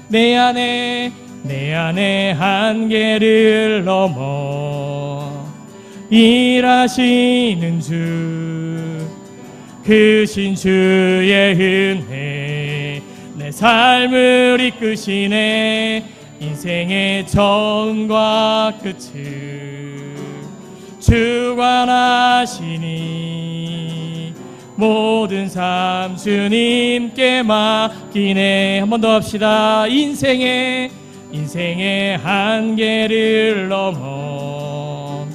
내 안에 한계를 넘어 일하시는 주, 크신 주의 은혜 내 삶을 이끄시네. 인생의 처음과 끝을 주관하시니 모든 삶 주님께 맡기네. 한 번 더 합시다. 인생의 한계를 넘어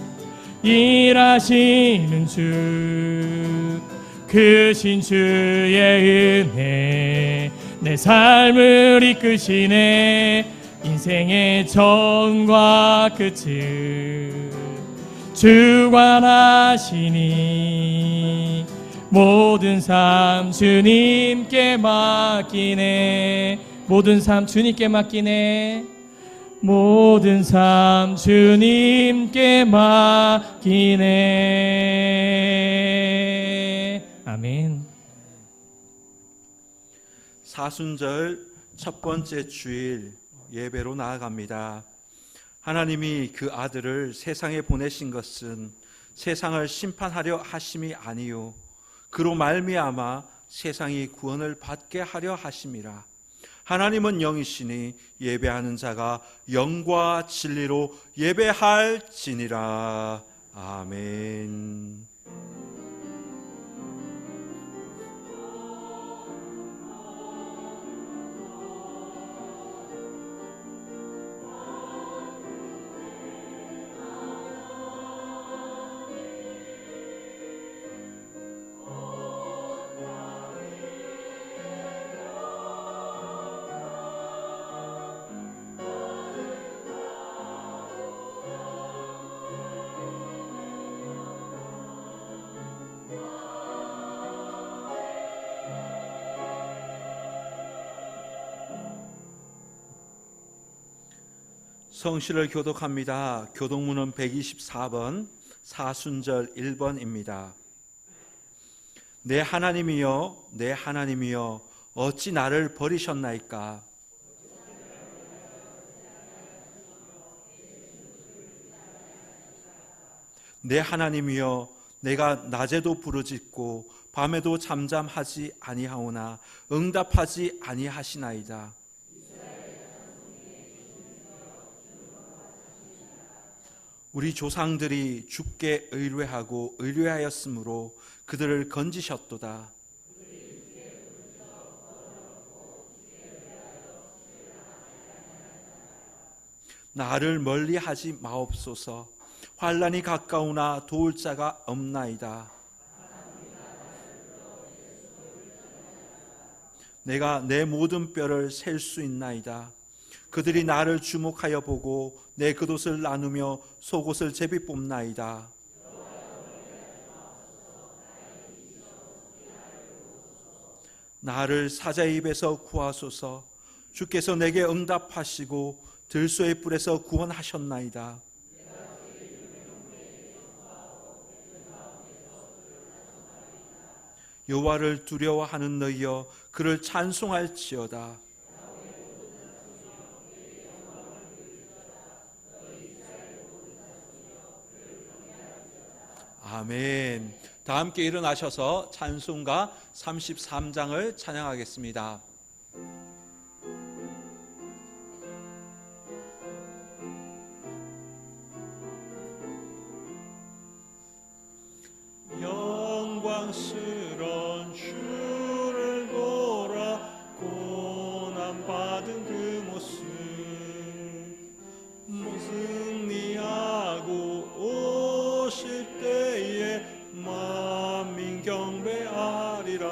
일하시는 주, 크신 주의 은혜 내 삶을 이끄시네. 인생의 처음과 끝을 주관하시니 모든 삶 주님께 맡기네. 모든 삶 주님께 맡기네. 모든 삶 주님께 맡기네. 아멘. 사순절 첫 번째 주일 예배로 나아갑니다. 하나님이 그 아들을 세상에 보내신 것은 세상을 심판하려 하심이 아니요 그로 말미암아 세상이 구원을 받게 하려 하심이라. 하나님은 영이시니 예배하는 자가 영과 진리로 예배할지니라. 아멘. 성시를 교독합니다. 교독문은 124번, 사순절 1번입니다. 내 하나님이여, 내 하나님이여, 어찌 나를 버리셨나이까? 내 하나님이여, 내가 낮에도 부르짖고 밤에도 잠잠하지 아니하오나 응답하지 아니하시나이다. 우리 조상들이 주께 의뢰하고 의뢰하였으므로 그들을 건지셨도다. 나를 멀리하지 마옵소서. 환난이 가까우나 도울 자가 없나이다. 내가 내 모든 뼈를 셀 수 있나이다. 그들이 나를 주목하여 보고 내 겉옷을 나누며 속옷을 제비 뽑나이다. 나를 사자의 입에서 구하소서. 주께서 내게 응답하시고 들소의 뿔에서 구원하셨나이다. 여호와를 두려워하는 너희여, 그를 찬송할지어다. 아멘. 다 함께 일어나셔서 찬송가 33장을 찬양하겠습니다. 영광스러운 주를 보라. 고난받은 그 모습 승리하고 오실 때에 만민 경배하리라.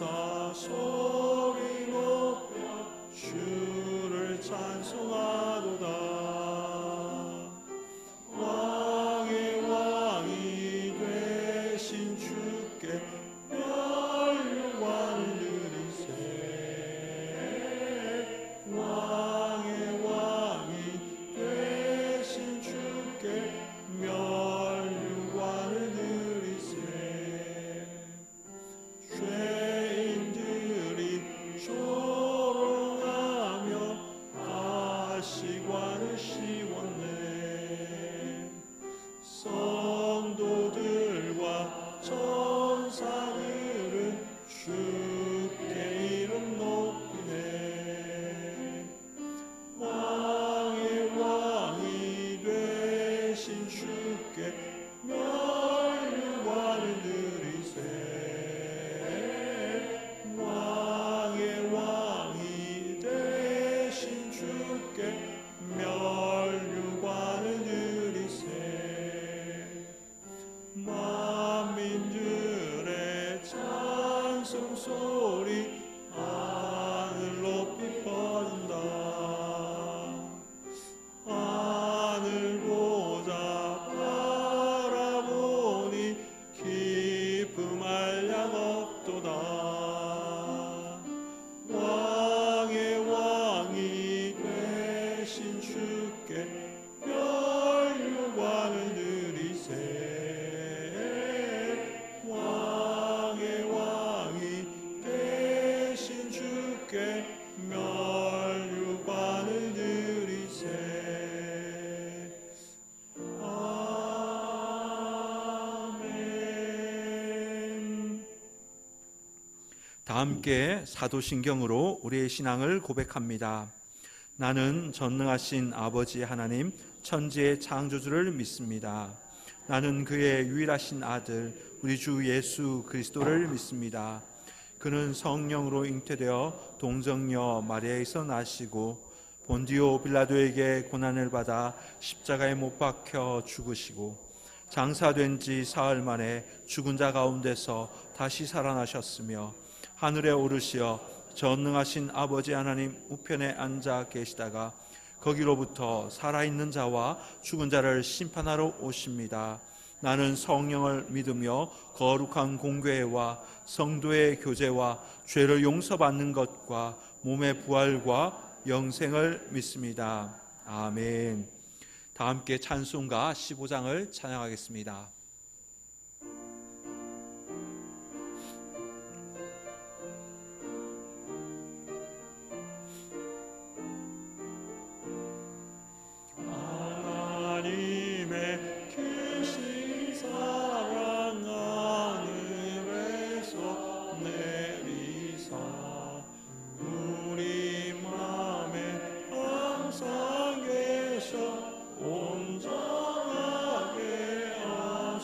감사 소리 높여 주를 찬송하도다. 왕의 왕이 되신 주께 멸류관을 드리세. 왕의 왕이 되신 주께 멸류관을 드리세. 죄인들이 조롱하며 가시관을 씌웠네. 성도들과 천사들은 주께 이름 높이네. 왕의 왕이 되신 주께 멸류관을 드리세. 왕의 왕이 되신 주께 멸류관을 드리세. 만민들의 찬송 소리 하늘 높이 퍼진다. 하늘 보자 바라보니 기쁨 한량 없도다. 왕의 왕이 되신 주께 멸류관을 드리세. 왕의 왕이 되신 주께 멸류관을 드리세. 아멘. 다 함께 사도신경으로 우리의 신앙을 고백합니다. 나는 전능하신 아버지 하나님 천지의 창조주를 믿습니다. 나는 그의 유일하신 아들 우리 주 예수 그리스도를 믿습니다. 그는 성령으로 잉태되어 동정녀 마리아에서 나시고 본디오 빌라도에게 고난을 받아 십자가에 못 박혀 죽으시고 장사된 지 사흘 만에 죽은 자 가운데서 다시 살아나셨으며 하늘에 오르시어 전능하신 아버지 하나님 우편에 앉아 계시다가 거기로부터 살아있는 자와 죽은 자를 심판하러 오십니다. 나는 성령을 믿으며 거룩한 공회와 성도의 교제와 죄를 용서받는 것과 몸의 부활과 영생을 믿습니다. 아멘. 다 함께 찬송가 15장을 찬양하겠습니다. 하나님의 크신 사랑 하늘에서 내리사 우리 맘에 항상 계셔 온전하게 하시네.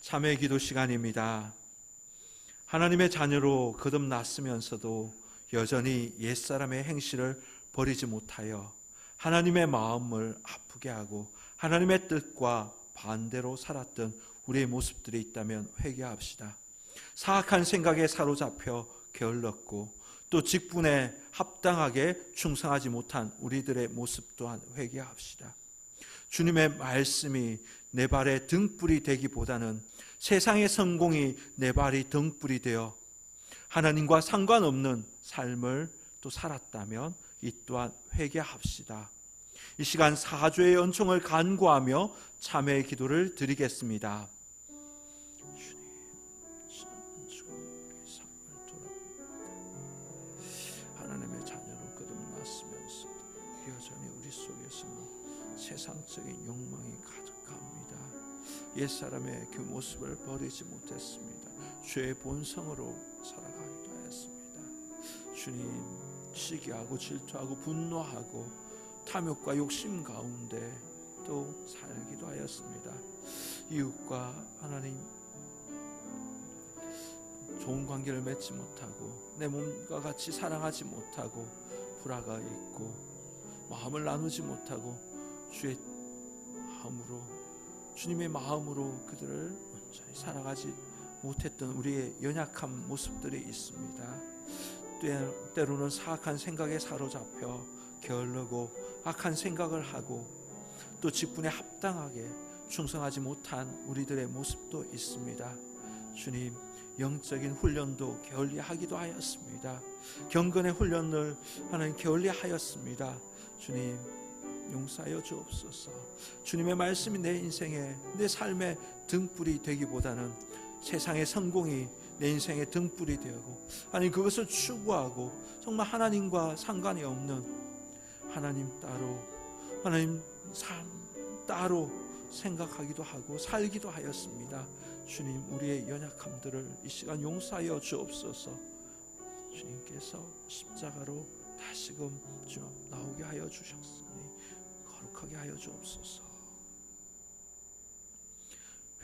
참회 기도 시간입니다. 하나님의 자녀로 거듭났으면서도 여전히 옛사람의 행실을 버리지 못하여 하나님의 마음을 아프게 하고 하나님의 뜻과 반대로 살았던 우리의 모습들이 있다면 회개합시다. 사악한 생각에 사로잡혀 게을렀고 또 직분에 합당하게 충성하지 못한 우리들의 모습 또한 회개합시다. 주님의 말씀이 내 발의 등불이 되기보다는 세상의 성공이 내 발이 등불이 되어 하나님과 상관없는 삶을 또 살았다면 이 또한 회개합시다. 이 시간 사주의 은총을 간구하며 참회의 기도를 드리겠습니다. 하나님의 자녀로 거듭났으면서도 여전히 우리 속에서는 세상적인 욕망이 가득합니다. 옛사람의 그 모습을 버리지 못했습니다. 죄의 본성으로 살아가기도 하였습니다. 주님, 시기하고 질투하고 분노하고 탐욕과 욕심 가운데 또 살기도 하였습니다. 이웃과 하나님 좋은 관계를 맺지 못하고 내 몸과 같이 사랑하지 못하고 불화가 있고 마음을 나누지 못하고 주의 마음으로 주님의 마음으로 그들을 온전히 살아가지 못했던 우리의 연약한 모습들이 있습니다. 때로는 사악한 생각에 사로잡혀 게을르고 악한 생각을 하고 또 직분에 합당하게 충성하지 못한 우리들의 모습도 있습니다. 주님, 영적인 훈련도 게을리하기도 하였습니다. 경건의 훈련을 하나님 게을리하였습니다. 주님, 용서하여 주옵소서. 주님의 말씀이 내 인생에 내 삶의 등불이 되기보다는 세상의 성공이 내 인생의 등불이 되고 아니 그것을 추구하고 정말 하나님과 상관이 없는 하나님 따로 하나님 삶 따로 생각하기도 하고 살기도 하였습니다. 주님, 우리의 연약함들을 이 시간 용서하여 주옵소서. 주님께서 십자가로 다시금 주 나오게 하여 주셨으니 거룩하게 하여 주옵소서.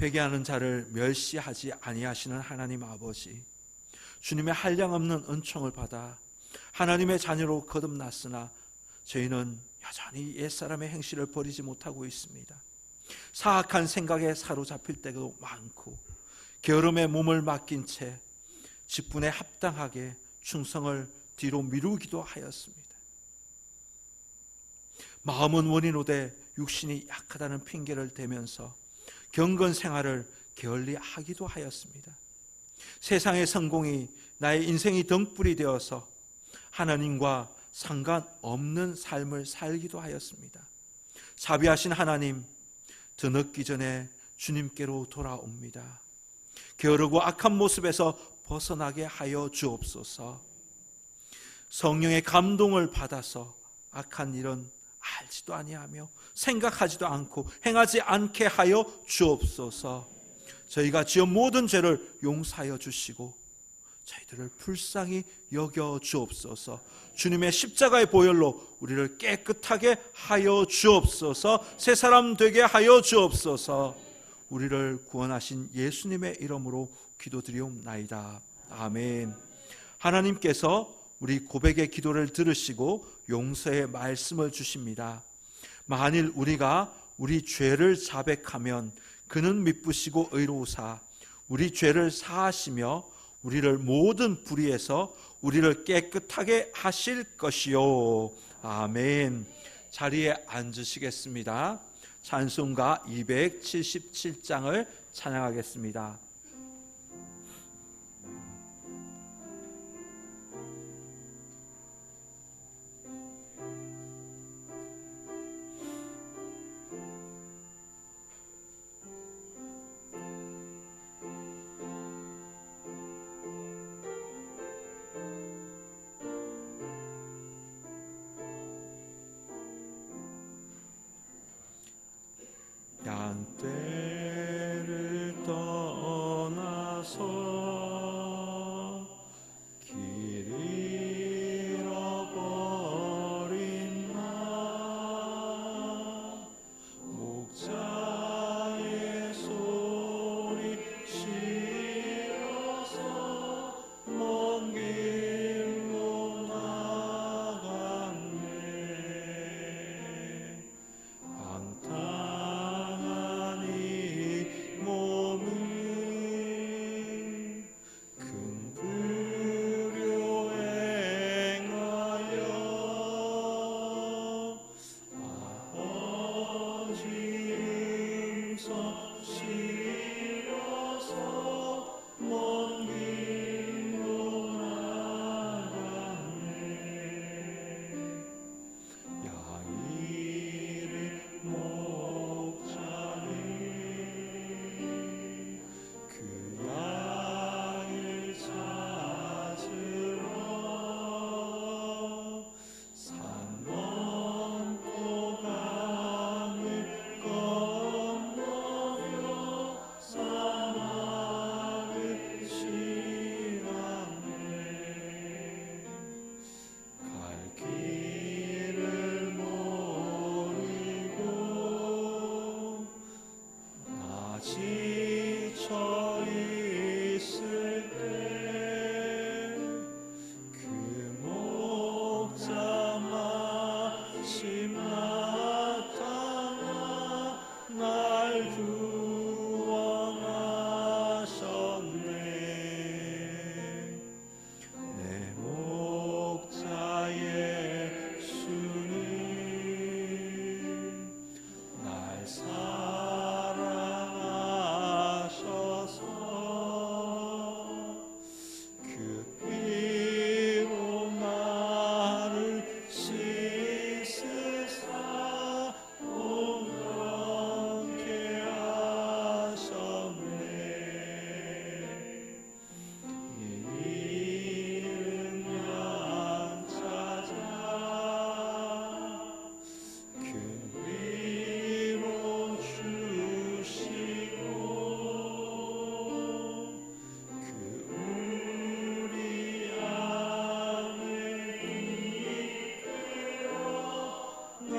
회개하는 자를 멸시하지 아니하시는 하나님 아버지, 주님의 한량없는 은총을 받아 하나님의 자녀로 거듭났으나 저희는 여전히 옛사람의 행실을 버리지 못하고 있습니다. 사악한 생각에 사로잡힐 때도 많고 게으름에 몸을 맡긴 채 직분에 합당하게 충성을 뒤로 미루기도 하였습니다. 마음은 원인오되 육신이 약하다는 핑계를 대면서 경건 생활을 게을리 하기도 하였습니다. 세상의 성공이 나의 인생이 등불이 되어서 하나님과 상관없는 삶을 살기도 하였습니다. 자비하신 하나님, 드늦기 전에 주님께로 돌아옵니다. 게으르고 악한 모습에서 벗어나게 하여 주옵소서. 성령의 감동을 받아서 악한 일은 알지도 아니하며 생각하지도 않고 행하지 않게 하여 주옵소서. 저희가 지은 모든 죄를 용서하여 주시고 저희들을 불쌍히 여겨 주옵소서. 주님의 십자가의 보혈로 우리를 깨끗하게 하여 주옵소서. 새 사람 되게 하여 주옵소서. 우리를 구원하신 예수님의 이름으로 기도드리옵나이다. 아멘. 하나님께서 우리 고백의 기도를 들으시고 용서의 말씀을 주십니다. 만일 우리가 우리 죄를 자백하면 그는 미쁘시고 의로우사 우리 죄를 사하시며 우리를 모든 불의에서 우리를 깨끗하게 하실 것이요. 아멘. 자리에 앉으시겠습니다. 찬송가 277장을 찬양하겠습니다. 양떼를 떠 지쳐 있을 때 그 목자 마침 나타나 날 구원하셨네. 내 목자 예수님 날 사랑하셔서 그 피로 나를 씻으사 온전케 하셨네. 이 이름 찾아 그 위로 주시고 그 우리 안에 이끌어 날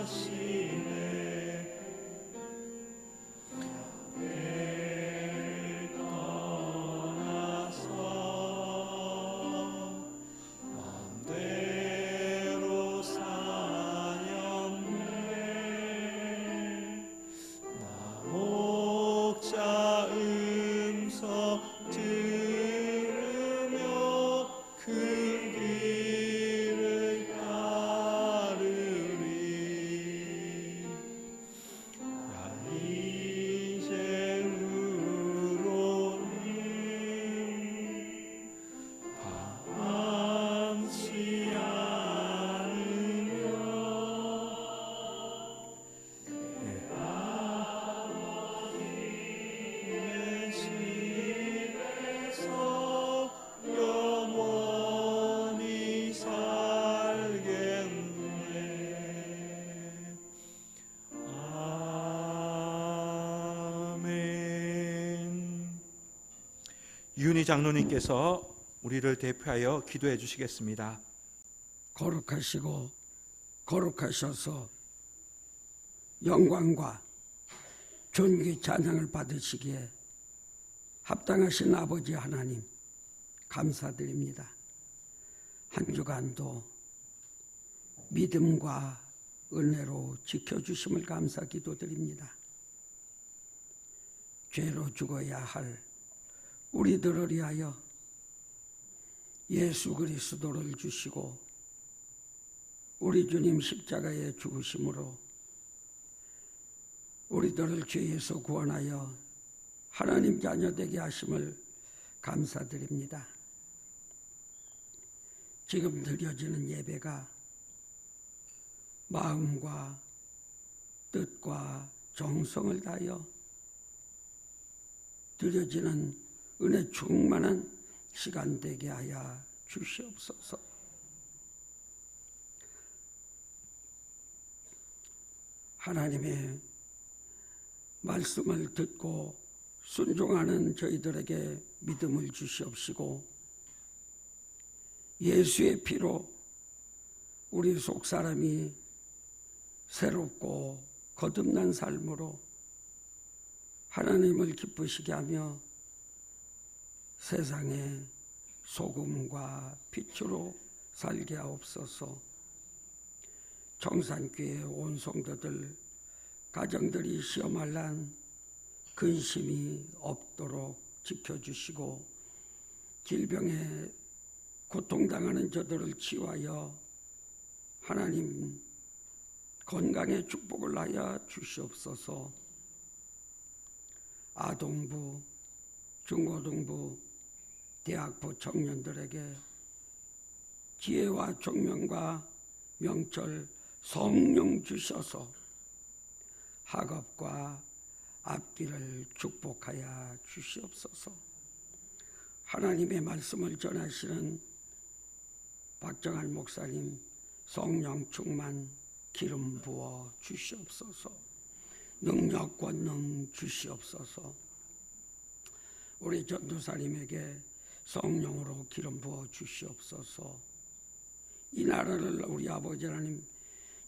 보호하시네. 배를 떠나서 맘대로 사였네. 나 목자 음성 들으며 그 길을 따르리. 나 이제 우로는 방황치 않으며 내 아버지의 집에서 영원히 살겠네. 아멘. 윤희 장로님께서 우리를 대표하여 기도해 주시겠습니다. 거룩하시고 거룩하셔서 영광과 존귀 찬양을 받으시기에 합당하신 아버지 하나님 감사드립니다. 한 주간도 믿음과 은혜로 지켜주심을 감사 기도드립니다. 죄로 죽어야 할 우리들을 위하여 예수 그리스도를 주시고 우리 주님 십자가에 죽으심으로 우리들을 죄에서 구원하여 하나님 자녀 되게 하심을 감사드립니다. 지금 드려지는 예배가 마음과 뜻과 정성을 다하여 드려지는 은혜 충만한 시간 되게 하여 주시옵소서. 하나님의 말씀을 듣고 순종하는 저희들에게 믿음을 주시옵시고 예수의 피로 우리 속사람이 새롭고 거듭난 삶으로 하나님을 기쁘시게 하며 세상에 소금과 빛으로 살게 하옵소서. 청산교회 온 성도들 가정들이 시험할 난 근심이 없도록 지켜주시고 질병에 고통당하는 저들을 치유하여 하나님 건강의 축복을 하여 주시옵소서. 아동부, 중고등부, 대학부 청년들에게 지혜와 총명과 명철 성령 주셔서 학업과 앞길을 축복하여 주시옵소서. 하나님의 말씀을 전하시는 박정환 목사님 성령 충만 기름 부어 주시옵소서. 능력 권능 주시옵소서. 우리 전도사님에게 성령으로 기름 부어 주시옵소서. 이 나라를 우리 아버지 하나님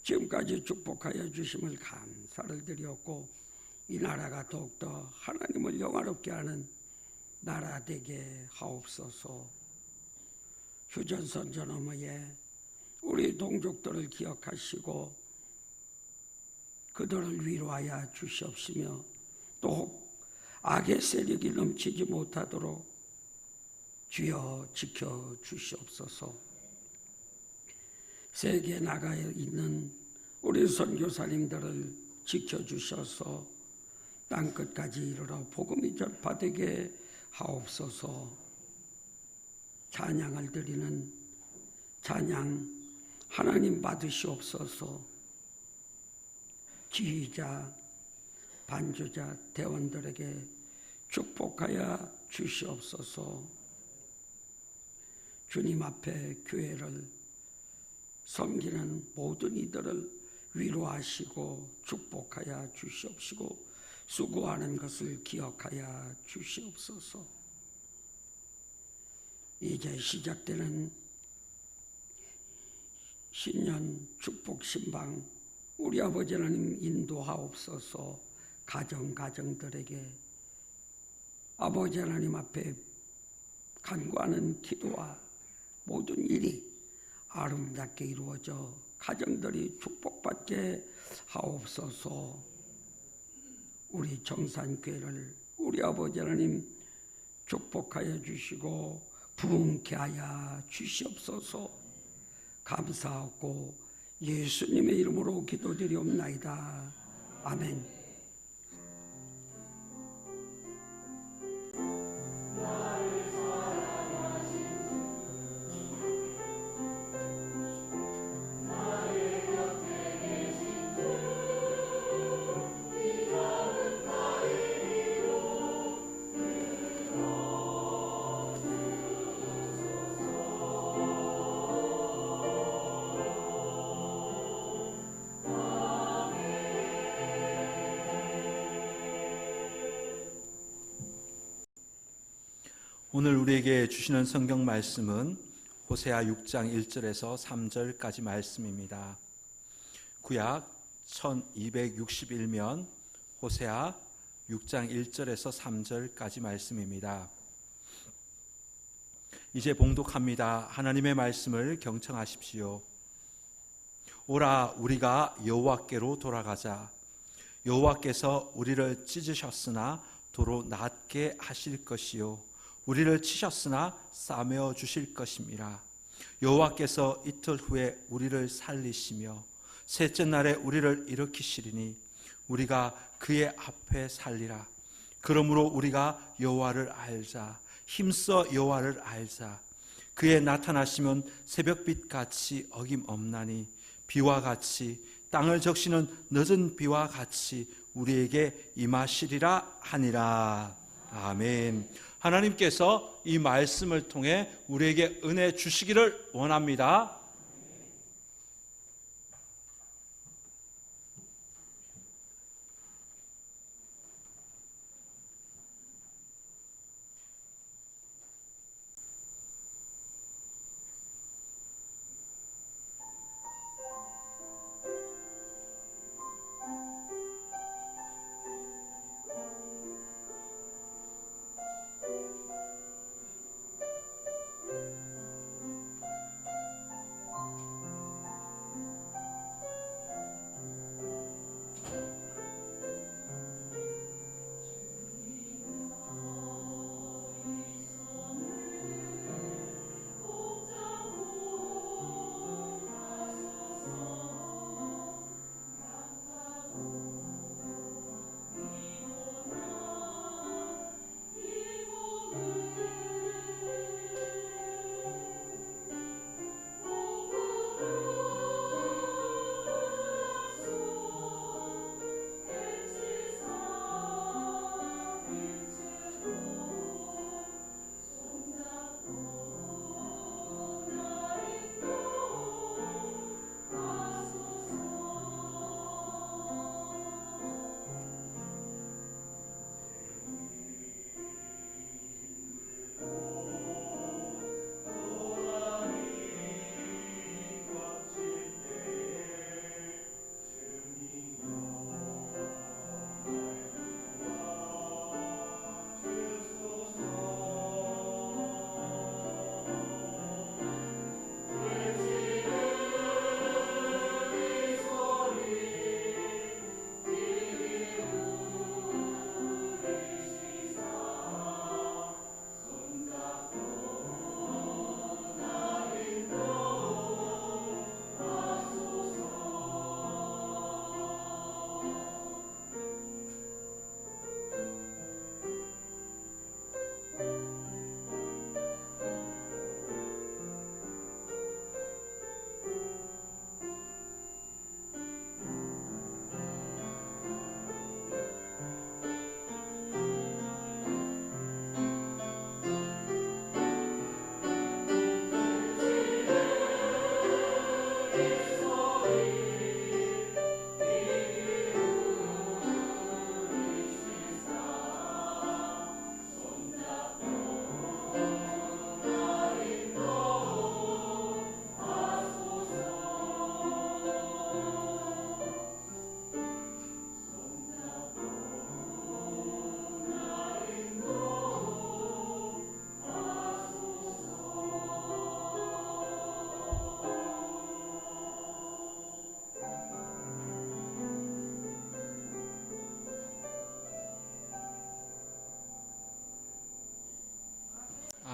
지금까지 축복하여 주심을 감사를 드렸고 이 나라가 더욱더 하나님을 영화롭게 하는 나라 되게 하옵소서. 휴전선 전어머에 우리 동족들을 기억하시고 그들을 위로하여 주시옵시며 또 악의 세력이 넘치지 못하도록 주여 지켜 주시옵소서. 세계에 나가 있는 우리 선교사님들을 지켜주셔서 땅끝까지 이르러 복음이 전파되게 하옵소서. 찬양을 드리는 찬양 하나님 받으시옵소서. 지휘자, 반주자, 대원들에게 축복하여 주시옵소서. 주님 앞에 교회를 섬기는 모든 이들을 위로하시고 축복하여 주시옵시고 수고하는 것을 기억하여 주시옵소서. 이제 시작되는 신년 축복 신방 우리 아버지 하나님 인도하옵소서. 가정들에게 아버지 하나님 앞에 간구하는 기도와 모든 일이 아름답게 이루어져 가정들이 축복받게 하옵소서. 우리 정산교회를 우리 아버지 하나님 축복하여 주시고 부흥케 하여 주시옵소서. 감사하고 예수님의 이름으로 기도드리옵나이다. 아멘. 오늘 우리에게 주시는 성경 말씀은 호세아 6장 1절에서 3절까지 말씀입니다. 구약 1261면 호세아 6장 1절에서 3절까지 말씀입니다. 이제 봉독합니다. 하나님의 말씀을 경청하십시오. 오라 우리가 여호와께로 돌아가자. 여호와께서 우리를 찢으셨으나 도로 낫게 하실 것이요 우리를 치셨으나 싸매어 주실 것입니다. 여호와께서 이틀 후에 우리를 살리시며 셋째 날에 우리를 일으키시리니 우리가 그의 앞에 살리라. 그러므로 우리가 여호와를 알자. 힘써 여호와를 알자. 그의 나타나시면 새벽빛 같이 어김없나니 비와 같이 땅을 적시는 늦은 비와 같이 우리에게 임하시리라 하니라. 아멘. 하나님께서 이 말씀을 통해 우리에게 은혜 주시기를 원합니다.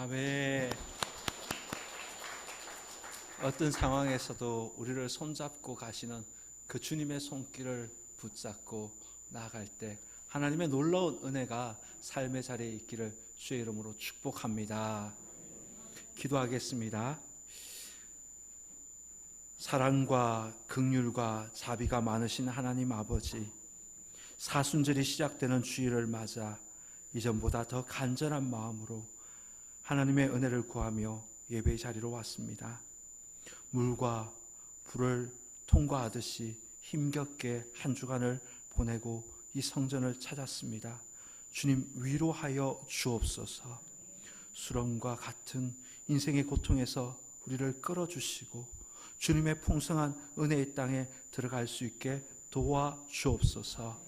아멘. 어떤 상황에서도 우리를 손잡고 가시는 그 주님의 손길을 붙잡고 나아갈 때 하나님의 놀라운 은혜가 삶의 자리에 있기를 주의 이름으로 축복합니다. 기도하겠습니다. 사랑과 긍휼과 자비가 많으신 하나님 아버지, 사순절이 시작되는 주일을 맞아 이전보다 더 간절한 마음으로 하나님의 은혜를 구하며 예배의 자리로 왔습니다. 물과 불을 통과하듯이 힘겹게 한 주간을 보내고 이 성전을 찾았습니다. 주님, 위로하여 주옵소서. 수렁과 같은 인생의 고통에서 우리를 끌어주시고 주님의 풍성한 은혜의 땅에 들어갈 수 있게 도와주옵소서.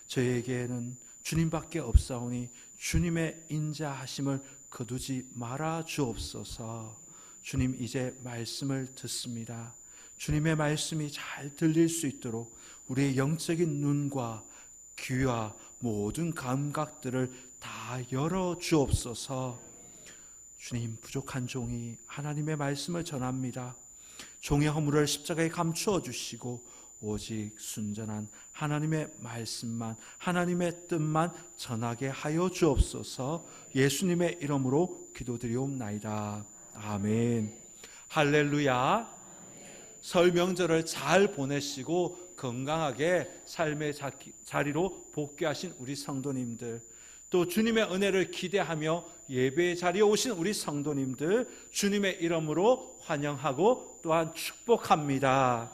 저에게는 주님밖에 없사오니 주님의 인자하심을 거두지 말아 주옵소서. 주님, 이제 말씀을 듣습니다. 주님의 말씀이 잘 들릴 수 있도록 우리의 영적인 눈과 귀와 모든 감각들을 다 열어 주옵소서. 주님, 부족한 종이 하나님의 말씀을 전합니다. 종의 허물을 십자가에 감추어 주시고 오직 순전한 하나님의 말씀만, 하나님의 뜻만 전하게 하여 주옵소서. 예수님의 이름으로 기도드리옵나이다. 아멘. 할렐루야. 설 명절을 잘 보내시고 건강하게 삶의 자리로 복귀하신 우리 성도님들, 또 주님의 은혜를 기대하며 예배의 자리에 오신 우리 성도님들, 주님의 이름으로 환영하고 또한 축복합니다.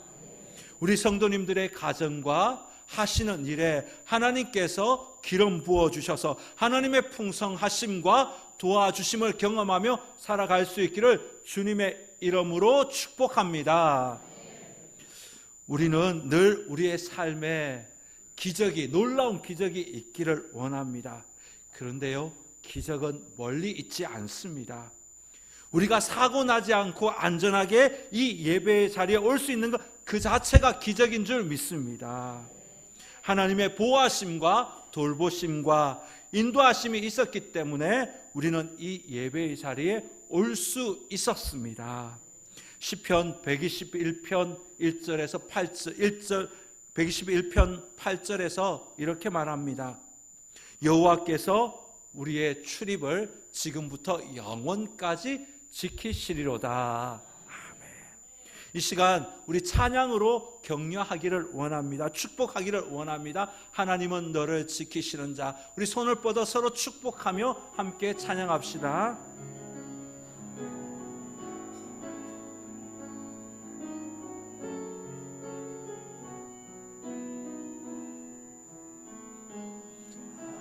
우리 성도님들의 가정과 하시는 일에 하나님께서 기름 부어주셔서 하나님의 풍성하심과 도와주심을 경험하며 살아갈 수 있기를 주님의 이름으로 축복합니다. 우리는 늘 우리의 삶에 기적이, 놀라운 기적이 있기를 원합니다. 그런데요, 기적은 멀리 있지 않습니다. 우리가 사고 나지 않고 안전하게 이 예배의 자리에 올 수 있는 것 그 자체가 기적인 줄 믿습니다. 하나님의 보호하심과 돌보심과 인도하심이 있었기 때문에 우리는 이 예배의 자리에 올 수 있었습니다. 시편 121편 1절에서 8절, 121편 8절에서 이렇게 말합니다. 여호와께서 우리의 출입을 지금부터 영원까지 지키시리로다. 이 시간 우리 찬양으로 격려하기를 원합니다. 축복하기를 원합니다. 하나님은 너를 지키시는 자. 우리 손을 뻗어 서로 축복하며 함께 찬양합시다.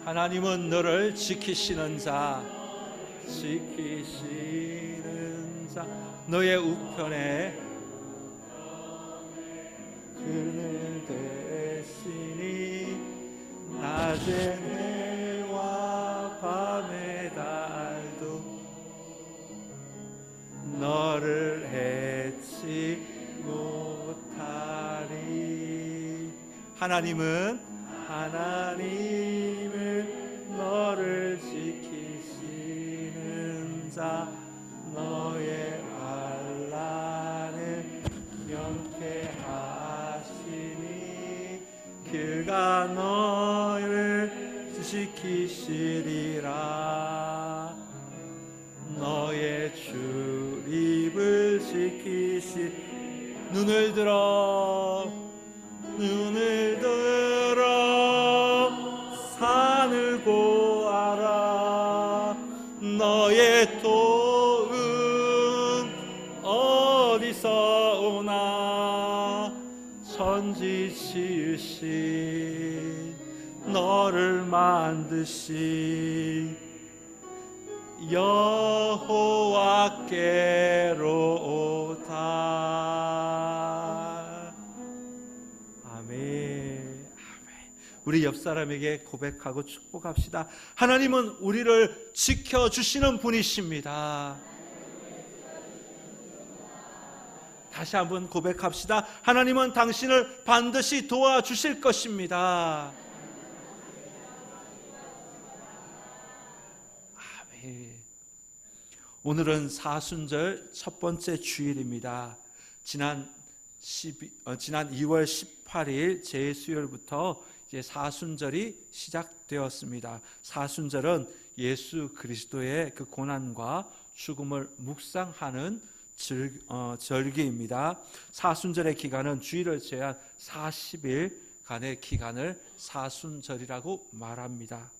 하나님은 너를 지키시는 자, 지키시는 자. 너의 우편에 그늘 대시니 낮의 해와 밤의 달도 너를 해치 못하리. 하나님은 너를 지키시는 자, 너의 환난을 명쾌하시니 그가 너를 지키시리라. 너의 출입을 지키시. 눈을 들어 산을 고아라. 너의 도움 어디서 오나. 천지 지으신 너를 만드신 여호와께로 오다. 아멘. 우리 옆 사람에게 고백하고 축복합시다. 하나님은 우리를 지켜주시는 분이십니다. 다시 한번 고백합시다. 하나님은 당신을 반드시 도와주실 것입니다. 아멘. 오늘은 사순절 첫 번째 주일입니다. 지난 2월 18일 제수요일부터 이제 사순절이 시작되었습니다. 사순절은 예수 그리스도의 그 고난과 죽음을 묵상하는 절기입니다. 사순절의 기간은 주일을 제한 40일간의 기간을 사순절이라고 말합니다.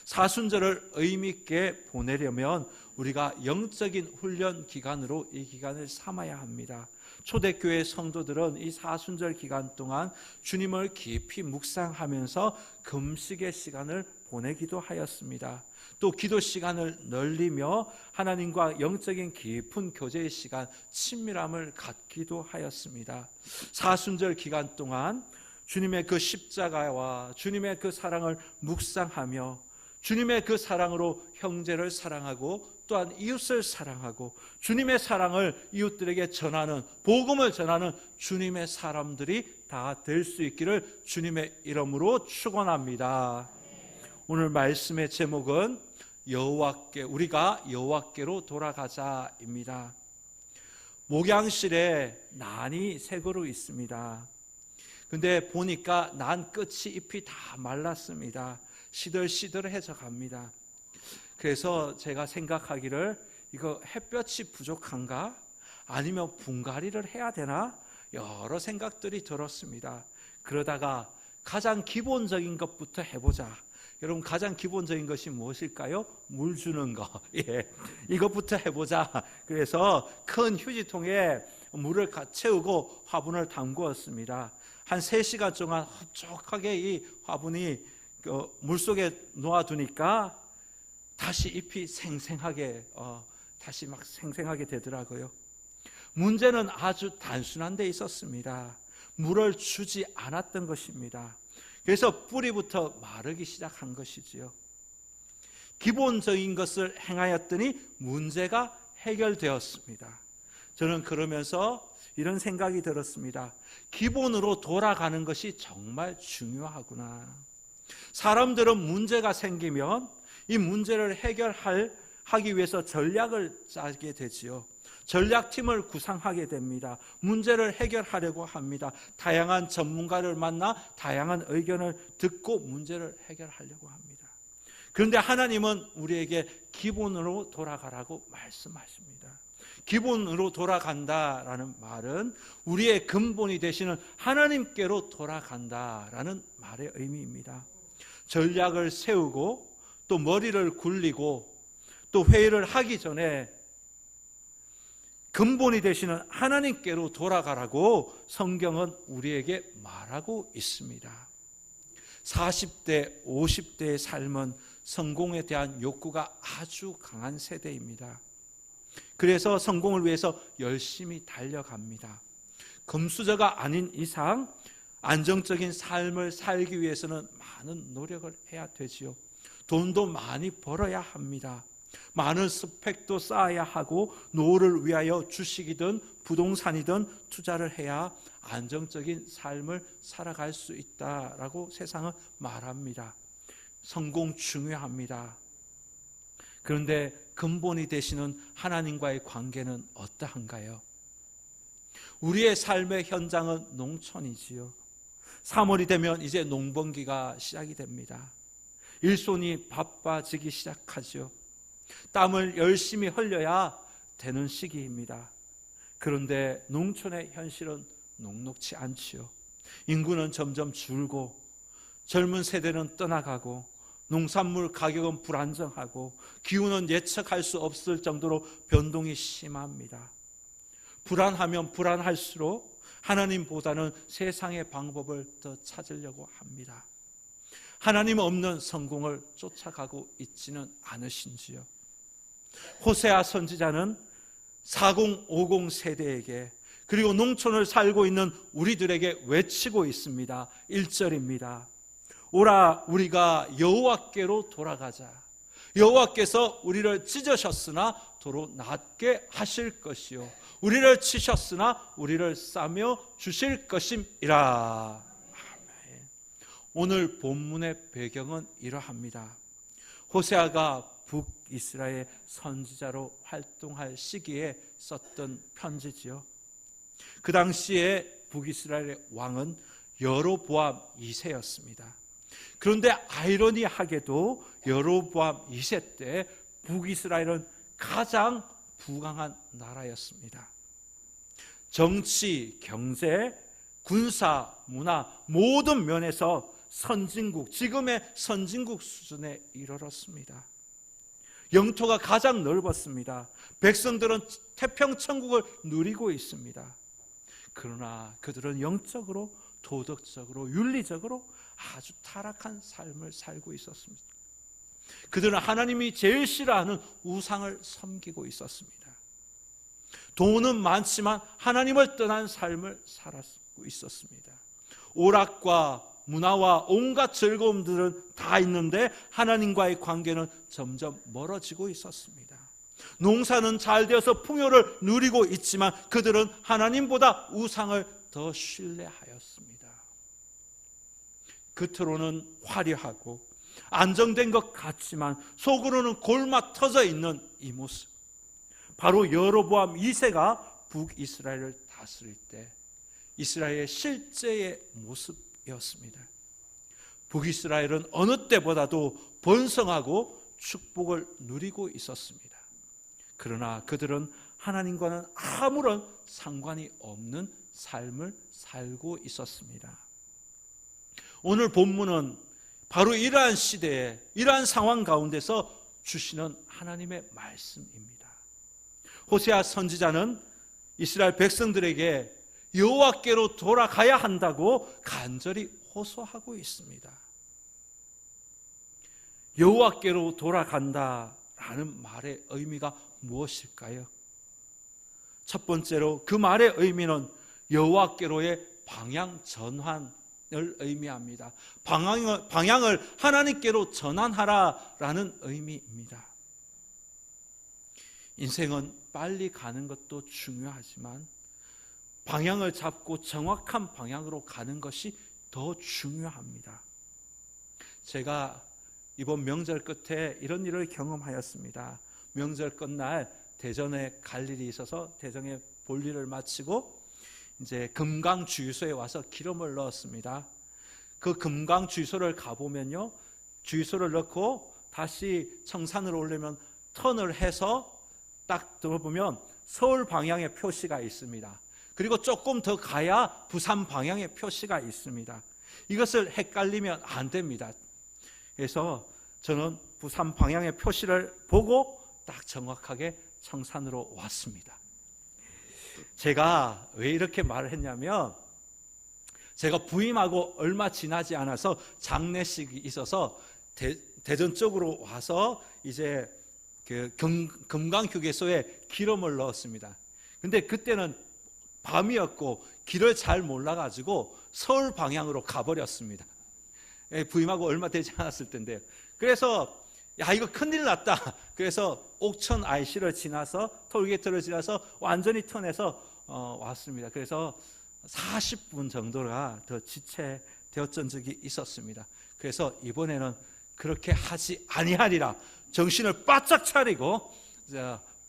사순절을 의미 있게 보내려면 우리가 영적인 훈련 기간으로 이 기간을 삼아야 합니다. 초대교회 성도들은 이 사순절 기간 동안 주님을 깊이 묵상하면서 금식의 시간을 보내기도 하였습니다. 또 기도 시간을 늘리며 하나님과 영적인 깊은 교제의 시간, 친밀함을 갖기도 하였습니다. 사순절 기간 동안 주님의 그 십자가와 주님의 그 사랑을 묵상하며 주님의 그 사랑으로 형제를 사랑하고 또한 이웃을 사랑하고 주님의 사랑을 이웃들에게 전하는, 복음을 전하는 주님의 사람들이 다 될 수 있기를 주님의 이름으로 축원합니다. 오늘 말씀의 제목은 우리가 여호와께로 돌아가자입니다. 목양실에 난이 새 그루 있습니다. 근데 보니까 난 끝이 잎이 다 말랐습니다. 시들시들해져 갑니다. 그래서 제가 생각하기를 이거 햇볕이 부족한가? 아니면 분갈이를 해야 되나? 여러 생각들이 들었습니다. 그러다가 가장 기본적인 것부터 해보자. 여러분, 가장 기본적인 것이 무엇일까요? 물 주는 거. 예, 이것부터 해보자. 그래서 큰 휴지통에 물을 채우고 화분을 담그었습니다. 한 3시간 동안 흡족하게 이 화분이 물속에 놓아두니까 다시 잎이 생생하게 다시 막 생생하게 되더라고요. 문제는 아주 단순한 데 있었습니다. 물을 주지 않았던 것입니다. 그래서 뿌리부터 마르기 시작한 것이지요. 기본적인 것을 행하였더니 문제가 해결되었습니다. 저는 그러면서 이런 생각이 들었습니다. 기본으로 돌아가는 것이 정말 중요하구나. 사람들은 문제가 생기면 이 문제를 해결하기 위해서 전략을 짜게 되지요. 전략팀을 구상하게 됩니다. 문제를 해결하려고 합니다. 다양한 전문가를 만나 다양한 의견을 듣고 문제를 해결하려고 합니다. 그런데 하나님은 우리에게 기본으로 돌아가라고 말씀하십니다. 기본으로 돌아간다라는 말은 우리의 근본이 되시는 하나님께로 돌아간다라는 말의 의미입니다. 전략을 세우고 또 머리를 굴리고 또 회의를 하기 전에 근본이 되시는 하나님께로 돌아가라고 성경은 우리에게 말하고 있습니다. 40대, 50대의 삶은 성공에 대한 욕구가 아주 강한 세대입니다. 그래서 성공을 위해서 열심히 달려갑니다. 금수저가 아닌 이상 안정적인 삶을 살기 위해서는 많은 노력을 해야 되지요. 돈도 많이 벌어야 합니다. 많은 스펙도 쌓아야 하고 노후를 위하여 주식이든 부동산이든 투자를 해야 안정적인 삶을 살아갈 수 있다라고 세상은 말합니다. 성공 중요합니다. 그런데 근본이 되시는 하나님과의 관계는 어떠한가요? 우리의 삶의 현장은 농촌이지요. 3월이 되면 이제 농번기가 시작이 됩니다. 일손이 바빠지기 시작하죠. 땀을 열심히 흘려야 되는 시기입니다. 그런데 농촌의 현실은 녹록치 않지요. 인구는 점점 줄고 젊은 세대는 떠나가고 농산물 가격은 불안정하고 기후는 예측할 수 없을 정도로 변동이 심합니다. 불안하면 불안할수록 하나님보다는 세상의 방법을 더 찾으려고 합니다. 하나님 없는 성공을 쫓아가고 있지는 않으신지요? 호세아 선지자는 4050 세대에게 그리고 농촌을 살고 있는 우리들에게 외치고 있습니다. 1절입니다. 오라 우리가 여호와께로 돌아가자. 여호와께서 우리를 찢으셨으나 도로 낫게 하실 것이요 우리를 치셨으나 우리를 싸며 주실 것임이라. 오늘 본문의 배경은 이러합니다. 호세아가 북이스라엘 선지자로 활동할 시기에 썼던 편지지요. 그 당시에 북이스라엘의 왕은 여로보암 2세였습니다. 그런데 아이러니하게도 여로보암 2세 때 북이스라엘은 가장 부강한 나라였습니다. 정치, 경제, 군사, 문화 모든 면에서 선진국, 지금의 선진국 수준에 이르렀습니다. 영토가 가장 넓었습니다. 백성들은 태평천국을 누리고 있습니다. 그러나 그들은 영적으로, 도덕적으로, 윤리적으로 아주 타락한 삶을 살고 있었습니다. 그들은 하나님이 제일 싫어하는 우상을 섬기고 있었습니다. 돈은 많지만 하나님을 떠난 삶을 살고 있었습니다. 오락과 문화와 온갖 즐거움들은 다 있는데 하나님과의 관계는 점점 멀어지고 있었습니다. 농사는 잘 되어서 풍요를 누리고 있지만 그들은 하나님보다 우상을 더 신뢰하였습니다. 겉으로는 화려하고 안정된 것 같지만 속으로는 골마 터져 있는 이 모습, 바로 여로보암 2세가 북이스라엘을 다스릴 때 이스라엘의 실제의 모습이었습니다. 북이스라엘은 어느 때보다도 번성하고 축복을 누리고 있었습니다. 그러나 그들은 하나님과는 아무런 상관이 없는 삶을 살고 있었습니다. 오늘 본문은 바로 이러한 시대에, 이러한 상황 가운데서 주시는 하나님의 말씀입니다. 호세아 선지자는 이스라엘 백성들에게 여호와께로 돌아가야 한다고 간절히 호소하고 있습니다. 여호와께로 돌아간다라는 말의 의미가 무엇일까요? 첫 번째로 그 말의 의미는 여호와께로의 방향 전환을 의미합니다. 방향을 하나님께로 전환하라라는 의미입니다. 인생은 빨리 가는 것도 중요하지만 방향을 잡고 정확한 방향으로 가는 것이 더 중요합니다. 제가 이번 명절 끝에 이런 일을 경험하였습니다. 명절 끝날 대전에 갈 일이 있어서 대전에 볼 일을 마치고 이제 금강 주유소에 와서 기름을 넣었습니다. 그 금강 주유소를 가보면요, 주유소를 넣고 다시 청산으로 오려면 턴을 해서 딱 들어보면 서울 방향의 표시가 있습니다. 그리고 조금 더 가야 부산 방향의 표시가 있습니다. 이것을 헷갈리면 안 됩니다. 그래서 저는 부산 방향의 표시를 보고 딱 정확하게 청산으로 왔습니다. 제가 왜 이렇게 말을 했냐면, 제가 부임하고 얼마 지나지 않아서 장례식이 있어서 대전 쪽으로 와서 이제 그 금강휴게소에 기름을 넣었습니다. 근데 그때는 밤이었고 길을 잘 몰라가지고 서울 방향으로 가버렸습니다. 부임하고 얼마 되지 않았을 텐데요. 그래서 야, 이거 큰일 났다. 그래서 옥천 IC를 지나서 톨게이트를 지나서 완전히 턴해서 왔습니다. 그래서 40분 정도가 더 지체되었던 적이 있었습니다. 그래서 이번에는 그렇게 하지 아니하리라 정신을 바짝 차리고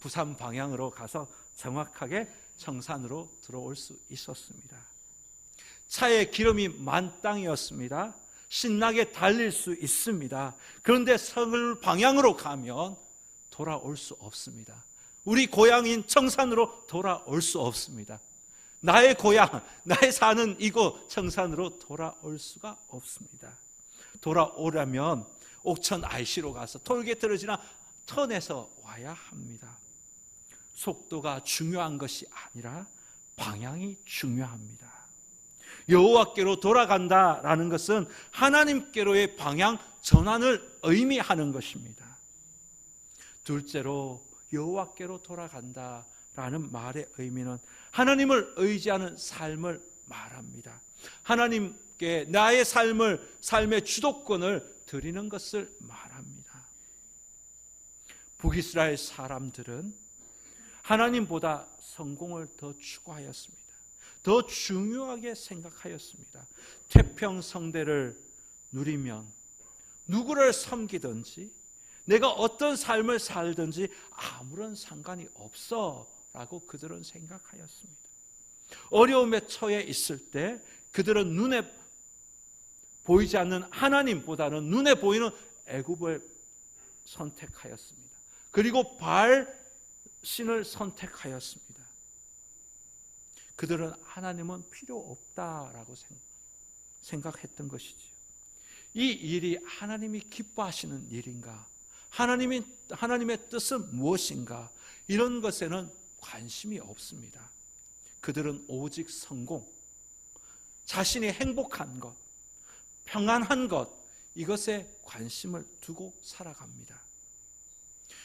부산 방향으로 가서 정확하게 청산으로 들어올 수 있었습니다. 차에 기름이 만땅이었습니다. 신나게 달릴 수 있습니다. 그런데 서울 방향으로 가면 돌아올 수 없습니다. 우리 고향인 청산으로 돌아올 수 없습니다. 나의 고향, 나의 사는 이곳 청산으로 돌아올 수가 없습니다. 돌아오려면 옥천 IC로 가서 톨게이트를 지나 턴해서 와야 합니다. 속도가 중요한 것이 아니라 방향이 중요합니다. 여호와께로 돌아간다라는 것은 하나님께로의 방향 전환을 의미하는 것입니다. 둘째로 여호와께로 돌아간다라는 말의 의미는 하나님을 의지하는 삶을 말합니다. 하나님께 나의 삶의 주도권을 드리는 것을 말합니다. 북이스라엘 사람들은 하나님보다 성공을 더 추구하였습니다. 더 중요하게 생각하였습니다. 태평성대를 누리면 누구를 섬기든지 내가 어떤 삶을 살든지 아무런 상관이 없어 라고 그들은 생각하였습니다. 어려움에 처해 있을 때 그들은 눈에 보이지 않는 하나님보다는 눈에 보이는 애굽을 선택하였습니다. 그리고 바알신을 선택하였습니다. 그들은 하나님은 필요 없다라고 생각했던 것이지요. 이 일이 하나님이 기뻐하시는 일인가? 하나님의 뜻은 무엇인가? 이런 것에는 관심이 없습니다. 그들은 오직 성공, 자신이 행복한 것, 평안한 것, 이것에 관심을 두고 살아갑니다.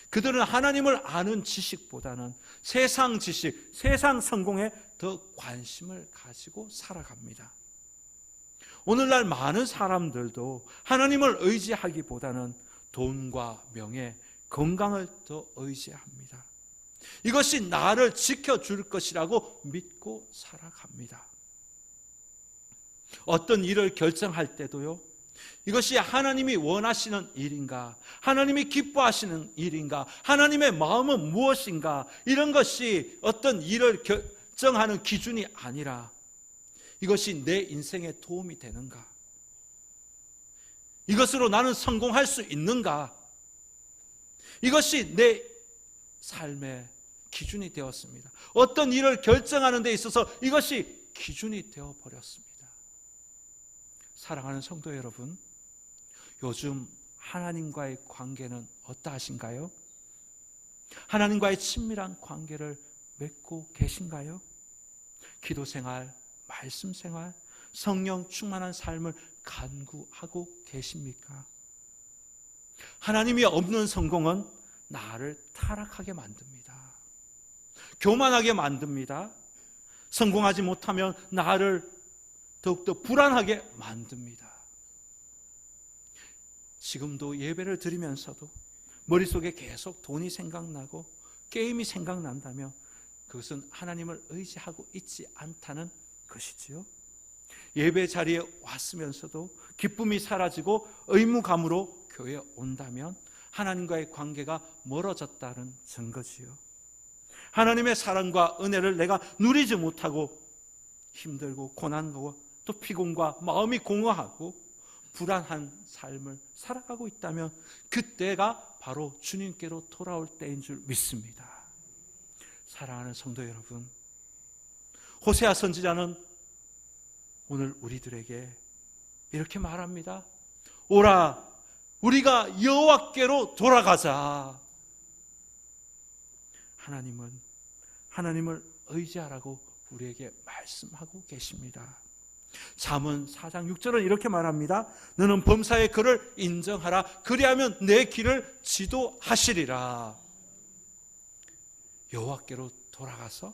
그들은 하나님을 아는 지식보다는 세상 지식, 세상 성공에 더 관심을 가지고 살아갑니다. 오늘날 많은 사람들도 하나님을 의지하기보다는 돈과 명예, 건강을 더 의지합니다. 이것이 나를 지켜줄 것이라고 믿고 살아갑니다. 어떤 일을 결정할 때도요, 이것이 하나님이 원하시는 일인가, 하나님이 기뻐하시는 일인가, 하나님의 마음은 무엇인가, 이런 것이 어떤 일을 결정하는 기준이 아니라 이것이 내 인생에 도움이 되는가, 이것으로 나는 성공할 수 있는가, 이것이 내 삶의 기준이 되었습니다. 어떤 일을 결정하는 데 있어서 이것이 기준이 되어버렸습니다. 사랑하는 성도 여러분, 요즘 하나님과의 관계는 어떠하신가요? 하나님과의 친밀한 관계를 맺고 계신가요? 기도 생활, 말씀 생활, 성령 충만한 삶을 간구하고 계십니까? 하나님이 없는 성공은 나를 타락하게 만듭니다. 교만하게 만듭니다. 성공하지 못하면 나를 더욱더 불안하게 만듭니다. 지금도 예배를 드리면서도 머릿속에 계속 돈이 생각나고 게임이 생각난다면 그것은 하나님을 의지하고 있지 않다는 것이지요. 예배 자리에 왔으면서도 기쁨이 사라지고 의무감으로 교회에 온다면 하나님과의 관계가 멀어졌다는 증거지요. 하나님의 사랑과 은혜를 내가 누리지 못하고 힘들고 고난하고 또 피곤과 마음이 공허하고 불안한 삶을 살아가고 있다면 그때가 바로 주님께로 돌아올 때인 줄 믿습니다. 사랑하는 성도 여러분, 호세아 선지자는 오늘 우리들에게 이렇게 말합니다. 오라, 우리가 여호와께로 돌아가자. 하나님을 의지하라고 우리에게 말씀하고 계십니다. 잠언 4장 6절은 이렇게 말합니다. 너는 범사의 그를 인정하라. 그리하면 내 길을 지도하시리라. 여호와께로 돌아가서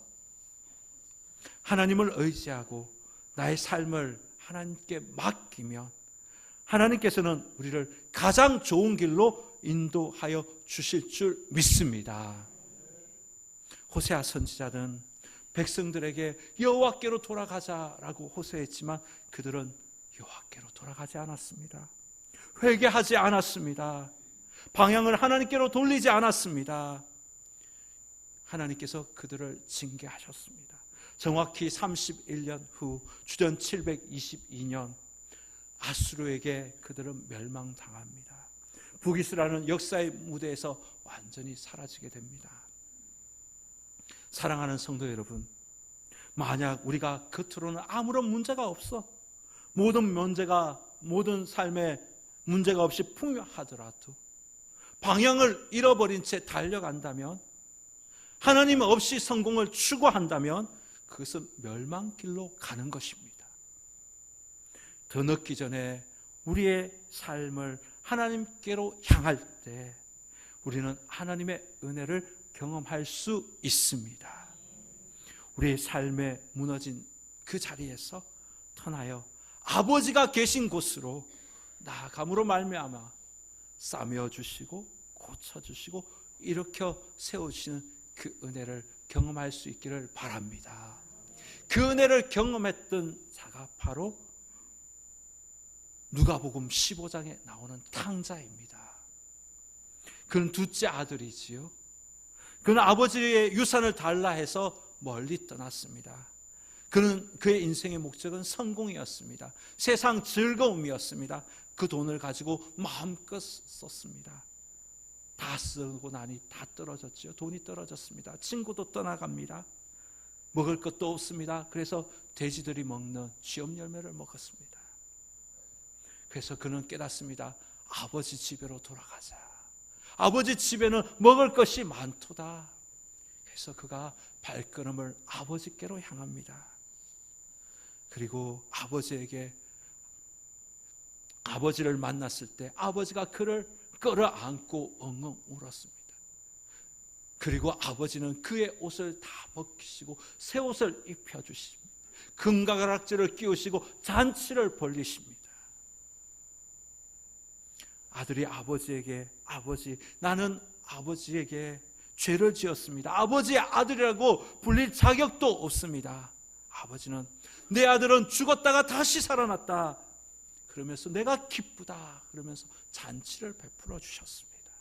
하나님을 의지하고 나의 삶을 하나님께 맡기면 하나님께서는 우리를 가장 좋은 길로 인도하여 주실 줄 믿습니다. 호세아 선지자는 백성들에게 여호와께로 돌아가자라고 호소했지만 그들은 여호와께로 돌아가지 않았습니다. 회개하지 않았습니다. 방향을 하나님께로 돌리지 않았습니다. 하나님께서 그들을 징계하셨습니다. 정확히 31년 후 주전 722년 아수르에게 그들은 멸망당합니다. 북이스라엘은 역사의 무대에서 완전히 사라지게 됩니다. 사랑하는 성도 여러분, 만약 우리가 겉으로는 아무런 문제가 없어, 모든 삶에 문제가 없이 풍요하더라도 방향을 잃어버린 채 달려간다면, 하나님 없이 성공을 추구한다면 그것은 멸망길로 가는 것입니다. 더 늦기 전에 우리의 삶을 하나님께로 향할 때 우리는 하나님의 은혜를 경험할 수 있습니다. 우리의 삶에 무너진 그 자리에서 터나여 아버지가 계신 곳으로 나아감으로 말미암아 싸매어 주시고 고쳐 주시고 일으켜 세우시는 그 은혜를 경험할 수 있기를 바랍니다. 그 은혜를 경험했던 자가 바로 누가복음 15장에 나오는 탕자입니다. 그는 둘째 아들이지요. 그는 아버지의 유산을 달라 해서 멀리 떠났습니다. 그는 그의 인생의 목적은 성공이었습니다. 세상 즐거움이었습니다. 그 돈을 가지고 마음껏 썼습니다. 다 쓰고 나니 다 떨어졌죠. 돈이 떨어졌습니다. 친구도 떠나갑니다. 먹을 것도 없습니다. 그래서 돼지들이 먹는 쥐엄 열매를 먹었습니다. 그래서 그는 깨닫습니다. 아버지 집으로 돌아가자. 아버지 집에는 먹을 것이 많도다. 그래서 그가 발걸음을 아버지께로 향합니다. 그리고 아버지를 만났을 때 아버지가 그를 끌어안고 엉엉 울었습니다. 그리고 아버지는 그의 옷을 다 벗기시고 새 옷을 입혀주십니다. 금가락지를 끼우시고 잔치를 벌리십니다. 아들이 아버지에게, 아버지, 나는 아버지에게 죄를 지었습니다. 아버지의 아들이라고 불릴 자격도 없습니다. 아버지는 내 아들은 죽었다가 다시 살아났다 그러면서 내가 기쁘다 그러면서 잔치를 베풀어 주셨습니다.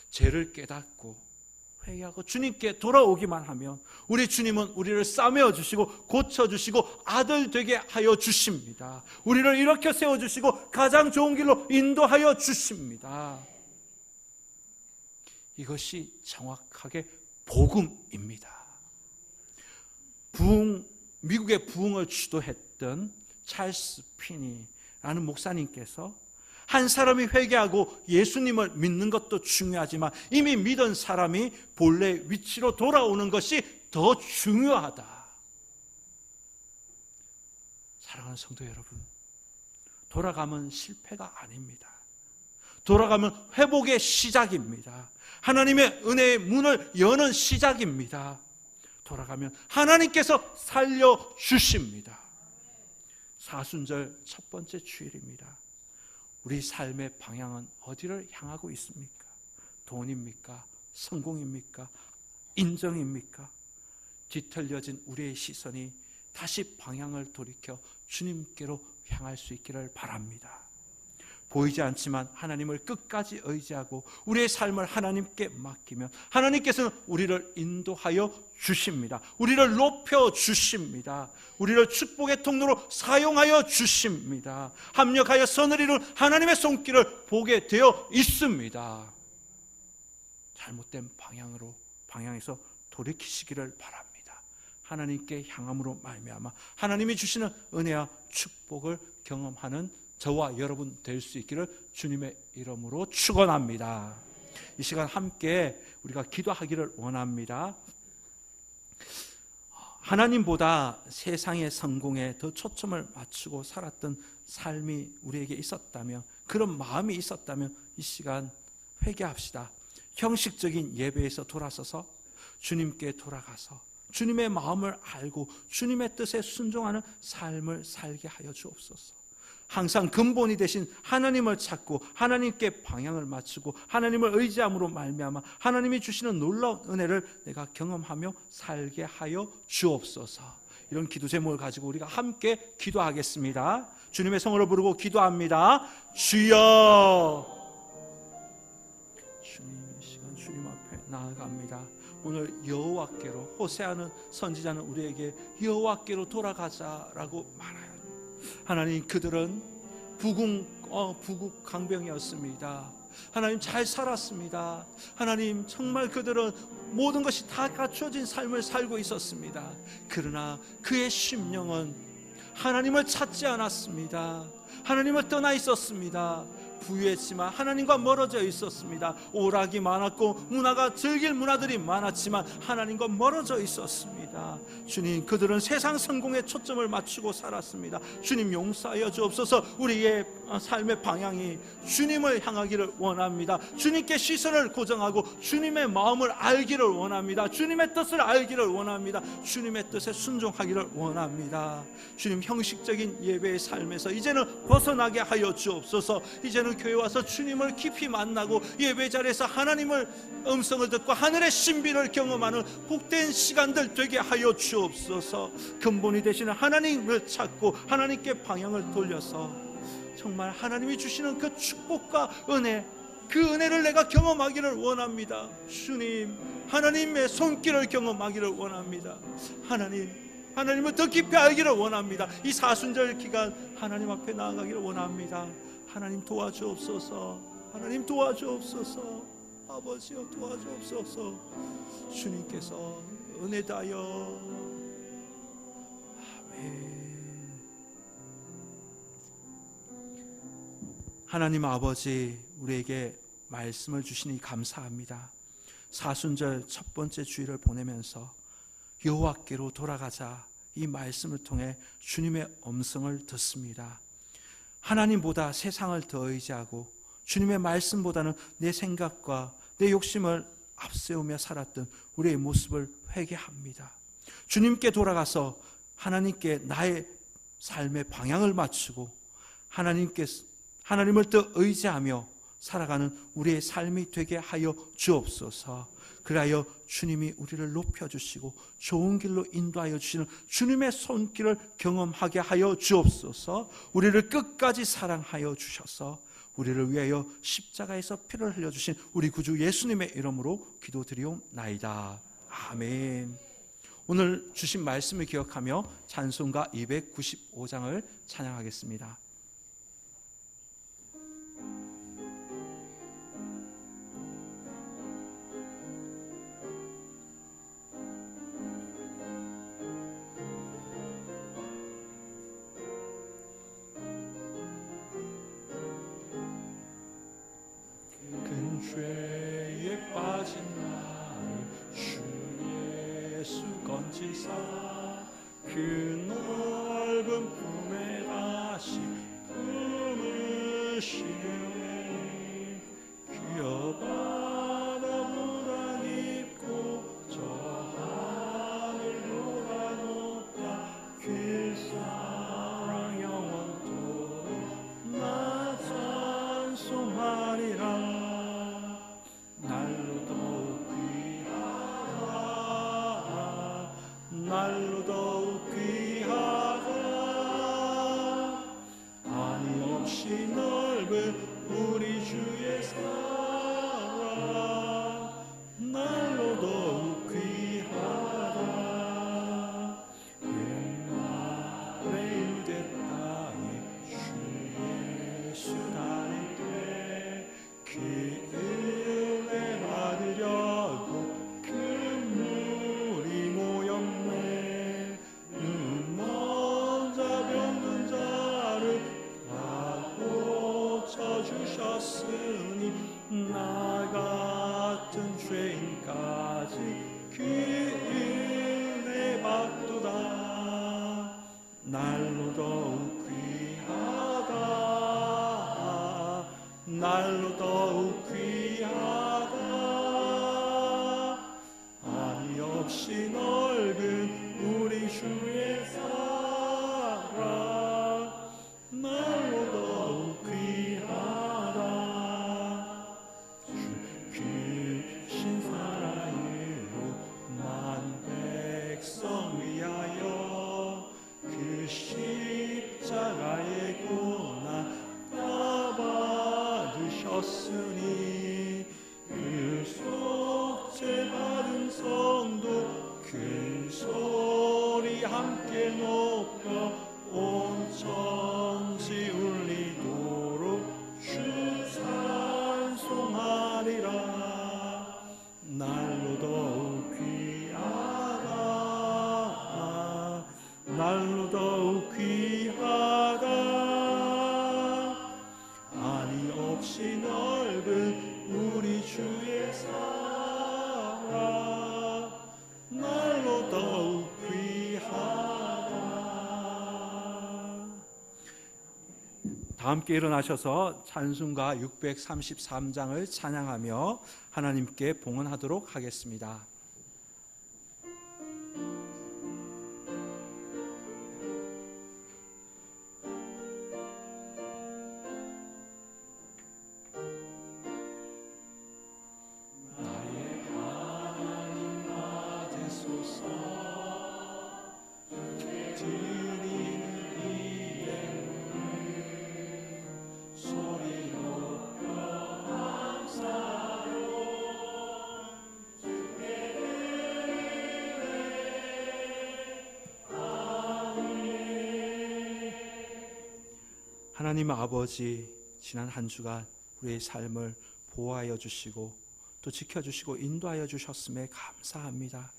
죄를 깨닫고 회개하고 주님께 돌아오기만 하면 우리 주님은 우리를 싸매어 주시고 고쳐주시고 아들 되게 하여 주십니다. 우리를 일으켜 세워주시고 가장 좋은 길로 인도하여 주십니다. 이것이 정확하게 복음입니다. 미국의 부흥을 주도했던 찰스 피니라는 목사님께서 한 사람이 회개하고 예수님을 믿는 것도 중요하지만 이미 믿은 사람이 본래 위치로 돌아오는 것이 더 중요하다. 사랑하는 성도 여러분, 돌아가면 실패가 아닙니다. 돌아가면 회복의 시작입니다. 하나님의 은혜의 문을 여는 시작입니다. 돌아가면 하나님께서 살려주십니다. 사순절 첫 번째 주일입니다. 우리 삶의 방향은 어디를 향하고 있습니까? 돈입니까? 성공입니까? 인정입니까? 뒤틀려진 우리의 시선이 다시 방향을 돌이켜 주님께로 향할 수 있기를 바랍니다. 보이지 않지만 하나님을 끝까지 의지하고 우리의 삶을 하나님께 맡기면 하나님께서는 우리를 인도하여 주십니다. 우리를 높여 주십니다. 우리를 축복의 통로로 사용하여 주십니다. 합력하여 선을 이룬 하나님의 손길을 보게 되어 있습니다. 잘못된 방향에서 돌이키시기를 바랍니다. 하나님께 향함으로 말미암아 하나님이 주시는 은혜와 축복을 경험하는 저와 여러분 될 수 있기를 주님의 이름으로 축원합니다. 이 시간 함께 우리가 기도하기를 원합니다. 하나님보다 세상의 성공에 더 초점을 맞추고 살았던 삶이 우리에게 있었다면, 그런 마음이 있었다면 이 시간 회개합시다. 형식적인 예배에서 돌아서서 주님께 돌아가서 주님의 마음을 알고 주님의 뜻에 순종하는 삶을 살게 하여 주옵소서. 항상 근본이 되신 하나님을 찾고 하나님께 방향을 맞추고 하나님을 의지함으로 말미암아 하나님이 주시는 놀라운 은혜를 내가 경험하며 살게 하여 주옵소서. 이런 기도 제목을 가지고 우리가 함께 기도하겠습니다. 주님의 성을 부르고 기도합니다. 주여. 주님, 이 시간 주님 앞에 나아갑니다. 오늘 여호와께로, 호세아는 선지자는 우리에게 여호와께로 돌아가자라고 말해요. 하나님, 그들은 부국 강병이었습니다. 하나님, 잘 살았습니다. 하나님, 정말 그들은 모든 것이 다 갖추어진 삶을 살고 있었습니다. 그러나 그의 심령은 하나님을 찾지 않았습니다. 하나님을 떠나 있었습니다. 부유했지만 하나님과 멀어져 있었습니다. 오락이 많았고 문화가 즐길 문화들이 많았지만 하나님과 멀어져 있었습니다. 주님, 그들은 세상 성공에 초점을 맞추고 살았습니다. 주님, 용서하여 주옵소서. 우리의 삶의 방향이 주님을 향하기를 원합니다. 주님께 시선을 고정하고 주님의 마음을 알기를 원합니다. 주님의 뜻을 알기를 원합니다. 주님의 뜻에 순종하기를 원합니다. 주님, 형식적인 예배의 삶에서 이제는 벗어나게 하여 주옵소서. 이제는 교회 와서 주님을 깊이 만나고 예배 자리에서 하나님을 음성을 듣고 하늘의 신비를 경험하는 복된 시간들 되게 하여 주옵소서. 근본이 되시는 하나님을 찾고 하나님께 방향을 돌려서 정말 하나님이 주시는 그 축복과 은혜, 그 은혜를 내가 경험하기를 원합니다. 주님, 하나님의 손길을 경험하기를 원합니다. 하나님을 더 깊이 알기를 원합니다. 이 사순절 기간 하나님 앞에 나아가기를 원합니다. 하나님 도와주옵소서. 하나님 도와주옵소서. 아버지여 도와주옵소서. 주님께서 은혜 다여. 아멘. 하나님 아버지, 우리에게 말씀을 주시니 감사합니다. 사순절 첫 번째 주일을 보내면서 여호와께로 돌아가자, 이 말씀을 통해 주님의 음성을 듣습니다. 하나님보다 세상을 더 의지하고 주님의 말씀보다는 내 생각과 내 욕심을 앞세우며 살았던 우리의 모습을 회개합니다. 주님께 돌아가서 하나님께 나의 삶의 방향을 맞추고 하나님을 더 의지하며 살아가는 우리의 삶이 되게 하여 주옵소서. 그리하여 주님이 우리를 높여주시고 좋은 길로 인도하여 주시는 주님의 손길을 경험하게 하여 주옵소서. 우리를 끝까지 사랑하여 주셔서 우리를 위하여 십자가에서 피를 흘려주신 우리 구주 예수님의 이름으로 기도드리옵나이다. 아멘. 오늘 주신 말씀을 기억하며 찬송가 295장을 찬양하겠습니다. 죄에 빠진 나를 주 예수 건지사 그 넓은 품에 다시 품으시네. 기어바다 무당 입고 저 하늘보다 높다 길사랑 영원토록 나 찬송하리라. 날로 더욱 귀하다. 날로 더욱 귀하다. 아니 없이 넓은 우리 주의 사랑. 날로 더욱 귀하다. 옛날에 유대 땅에 주 예수 다닐 때 주셨으니 나 같은 죄인까지 그 은혜 받도다. 날로 더욱 귀하다. 날로 더욱 귀하다. 아니 없이 넓은 우리 주의 사랑. 날로 더욱 귀하다. 십자가의 고난 다 받으셨으니 그 속죄 받은 성도 큰 소리 함께 높여 온 천지 울리도록 주 찬송하리라. 날로 더욱 귀하다. 날로 더욱 귀하다. 아니 없이 넓은 우리 주의 사랑. 날로 더욱 귀하다. 다 함께 일어나셔서 찬송가 633장을 찬양하며 하나님께 봉헌하도록 하겠습니다. 소리 높여 하나님 아버지, 지난 한 주간 우리의 삶을 보호하여 주시고 또 지켜주시고 인도하여 주셨음에 감사합니다.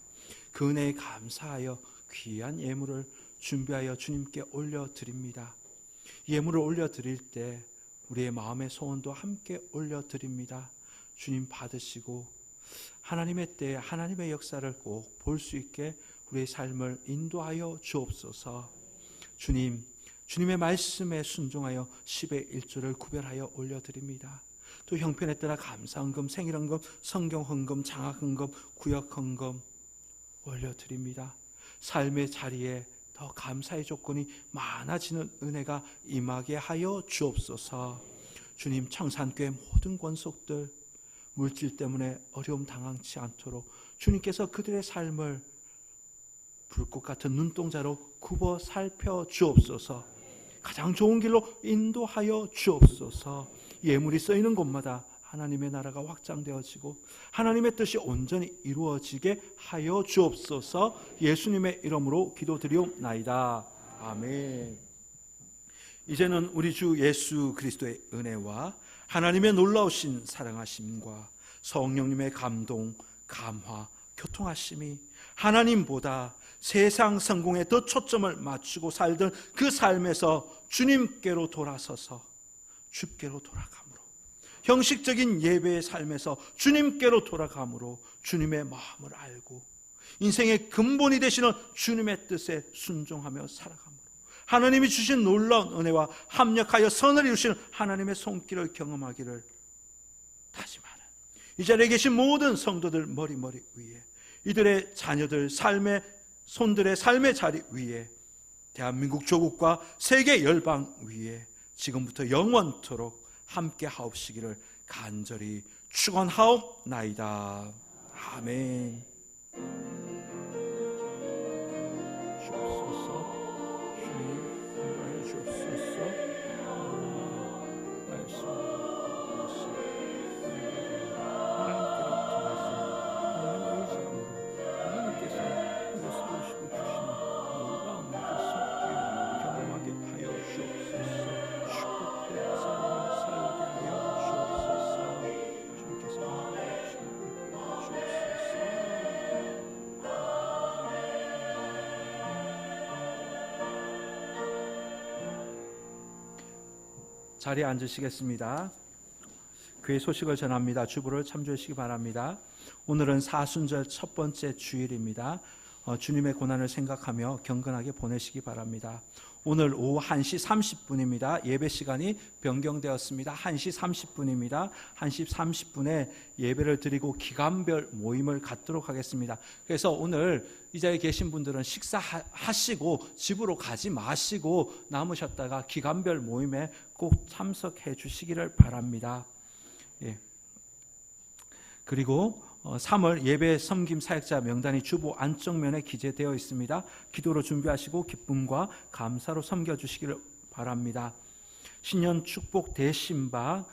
그 은혜에 감사하여 귀한 예물을 준비하여 주님께 올려드립니다. 예물을 올려드릴 때 우리의 마음의 소원도 함께 올려드립니다. 주님 받으시고 하나님의 때에 하나님의 역사를 꼭 볼 수 있게 우리의 삶을 인도하여 주옵소서. 주님의 말씀에 순종하여 10의 1조를 구별하여 올려드립니다. 또 형편에 따라 감사헌금, 생일헌금, 성경헌금, 장학헌금, 구역헌금 올려드립니다. 삶의 자리에 더 감사의 조건이 많아지는 은혜가 임하게 하여 주옵소서. 주님, 청산교회 모든 권속들 물질 때문에 어려움 당하지 않도록 주님께서 그들의 삶을 불꽃 같은 눈동자로 굽어 살펴 주옵소서. 가장 좋은 길로 인도하여 주옵소서. 예물이 쓰이는 곳마다 하나님의 나라가 확장되어지고 하나님의 뜻이 온전히 이루어지게 하여 주옵소서. 예수님의 이름으로 기도드리옵나이다. 아멘. 이제는 우리 주 예수 그리스도의 은혜와 하나님의 놀라우신 사랑하심과 성령님의 감동, 감화, 교통하심이 하나님보다 세상 성공에 더 초점을 맞추고 살던 그 삶에서 주님께로 돌아서서 주께로 돌아감으로, 형식적인 예배의 삶에서 주님께로 돌아감으로 주님의 마음을 알고 인생의 근본이 되시는 주님의 뜻에 순종하며 살아감으로 하나님이 주신 놀라운 은혜와 합력하여 선을 이루시는 하나님의 손길을 경험하기를 다짐하는 이 자리에 계신 모든 성도들 머리 위에, 이들의 자녀들 손들의 삶의 자리 위에, 대한민국 조국과 세계 열방 위에 지금부터 영원토록 함께 하옵시기를 간절히 축원하옵나이다. 아멘. 자리에 앉으시겠습니다. 교회 소식을 전합니다. 주보를 참조해 주시기 바랍니다. 오늘은 사순절 첫 번째 주일입니다. 주님의 고난을 생각하며 경건하게 보내시기 바랍니다. 오늘 오후 1시 30분입니다. 예배 시간이 변경되었습니다. 1시 30분입니다. 1시 30분에 예배를 드리고 기간별 모임을 갖도록 하겠습니다. 그래서 오늘 이 자리에 계신 분들은 식사하시고 집으로 가지 마시고 남으셨다가 기간별 모임에 꼭 참석해 주시기를 바랍니다. 예. 그리고 3월 예배 섬김 사역자 명단이 주보 안쪽면에 기재되어 있습니다. 기도로 준비하시고 기쁨과 감사로 섬겨주시기를 바랍니다. 신년 축복 대심방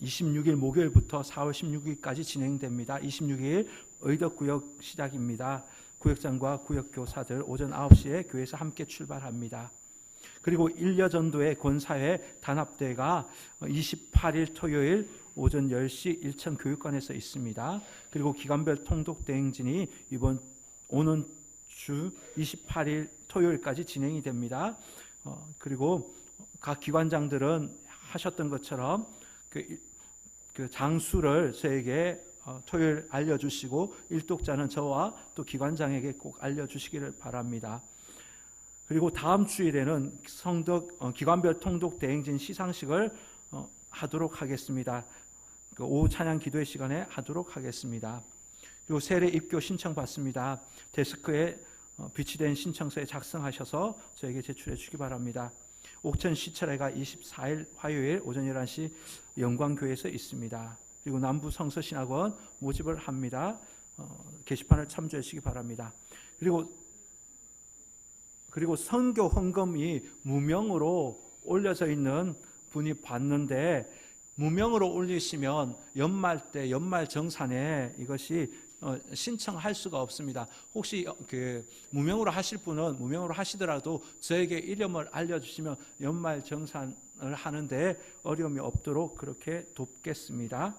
26일 목요일부터 4월 16일까지 진행됩니다. 26일 의덕구역 시작입니다. 구역장과 구역교사들 오전 9시에 교회에서 함께 출발합니다. 그리고 일여전도의 권사회 단합대가 28일 토요일 오전 10시 일천 교육관에서 있습니다. 그리고 기간별 통독 대행진이 오는 주 28일 토요일까지 진행이 됩니다. 그리고 각 기관장들은 하셨던 것처럼 그 장수를 저에게 토요일 알려주시고 일독자는 저와 또 기관장에게 꼭 알려주시기를 바랍니다. 그리고 다음 주일에는 성덕 기관별 통독 대행진 시상식을 하도록 하겠습니다. 오후 찬양 기도의 시간에 하도록 하겠습니다. 그리고 세례 입교 신청 받습니다. 데스크에 비치된 신청서에 작성하셔서 저에게 제출해 주시기 바랍니다. 옥천 시철회가 24일 화요일 오전 11시 영광교회에서 있습니다. 그리고 남부 성서신학원 모집을 합니다. 게시판을 참조해 주시기 바랍니다. 그리고 선교 헌금이 무명으로 올려져 있는 분이 봤는데 무명으로 올리시면 연말 때 연말정산에 이것이 신청할 수가 없습니다. 혹시 무명으로 하실 분은 무명으로 하시더라도 저에게 이름을 알려주시면 연말정산 하는데 어려움이 없도록 그렇게 돕겠습니다.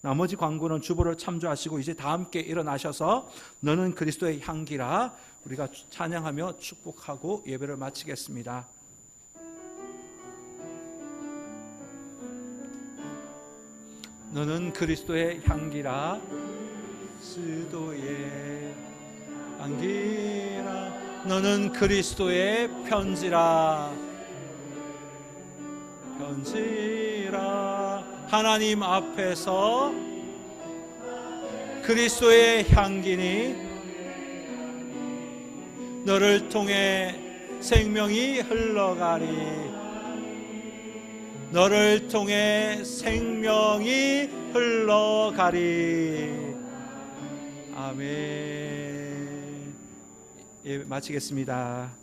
나머지 광고는 주보를 참조하시고 이제 다 함께 일어나셔서 너는 그리스도의 향기라 우리가 찬양하며 축복하고 예배를 마치겠습니다. 너는 그리스도의 향기라 그리스도의 향기라 너는 그리스도의 편지라 하나님 앞에서 그리스도의 향기니 너를 통해 생명이 흘러가리 너를 통해 생명이 흘러가리. 아멘. 예, 마치겠습니다.